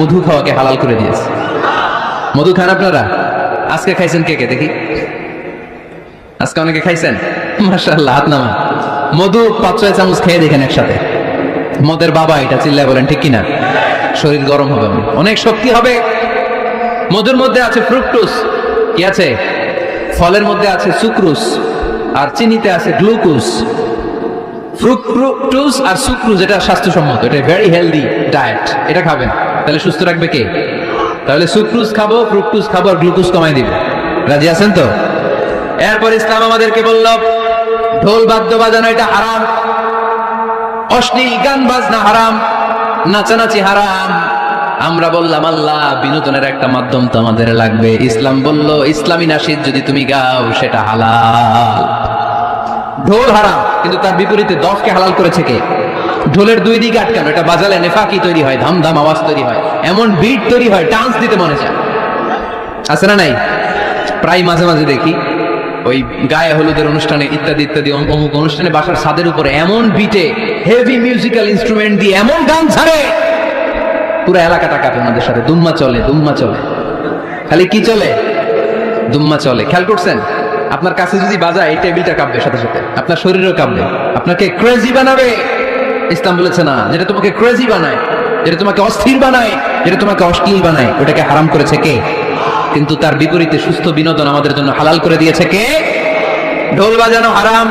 মধু খাওয়াকে হালাল করে দিয়েছে। মধু খান আপনারা? আজকে খাইছেন কে কে দেখি? আজকে অনেকে খাইছেন? মাশাআল্লাহ, হাত নামান। মধু 5-6 চামচ খেয়ে দেখেন একসাথে। মদের বাবা এটা, চিল্লায় বলেন ঠিক কিনা? শরীর গরম হবে, অনেক শক্তি হবে। মধুর মধ্যে আছে ফ্রুকটোজ, কি আছে? ফলের মধ্যে আছে সুক্রোজ, আর চিনিতে আছে গ্লুকোজ। ফ্রুকটোজ আর সুক্রোজ এটা স্বাস্থ্যসম্মত, এটা ভেরি হেলদি ডায়েট। এটা খাবেন, তাহলে সুস্থ রাখবে কে? তাহলে সুক্রোজ খাবো, ফ্রুকটোজ খাবো, আর গ্লুকোজ কমাই দিবে। রাজি আছেন তো? এরপর ইসলাম আমাদেরকে বলল ঢোল বাদ্য বাজানো এটা হারাম, অশ্লীল গান বাজনা হারাম, নাচানাচি হারাম। আমরা বললাম আল্লাহ, বিনোদনের একটা মাধ্যম তো আমাদের লাগবে। ইসলাম বলল ইসলামী নাশিদ যদি তুমি গাও সেটা হালাল। ঢোল হারাম, কিন্তু তার বিপরীতে দফকে হালাল করেছে কে? ঢোলের দুই দিকে আটকানো, এটা বাজালে নেফাকি তৈরি হয়, ধাম ধাম আওয়াজ তৈরি হয়, এমন বিট তৈরি হয়, ডান্স দিতে মনে চায়। আছে না নাই? প্রায় মাঝে মাঝে দেখি ওই গায়ে হলুদের অনুষ্ঠানে ইত্যাদি ইত্যাদি অমুক অনুষ্ঠানে বাসার ছাদের উপরে এমন বিটে হেভি মিউজিক্যাল ইনস্ট্রুমেন্ট দিয়ে এমন গান ছাড়ে, পুরো এলাকাটা কাঁপে ওনাদের সাথে। দুম্মা চলে, দুম্মা চলে, খালি কি চলে? দুম্মা চলে। খেয়াল করছেন? আপনার কাছে যদি বাজায় এই টেবিলটা কাঁপবে, সাথে সাথে আপনার শরীরও কাঁপবে, আপনাকে ক্রেজি বানাবে। ইসলাম বলেছে না, যেটা তোমাকে ক্রেজি বানায়, যেটা তোমাকে অস্থির বানায়, যেটা তোমাকে অশ্লীল বানায়, ওটাকে হারাম করেছে কে? কিন্তু তার বিপরীতে সুস্থ বিনোদন আমাদের জন্য হালাল করে দিয়েছে কে? ঢোল বাজানো হারাম,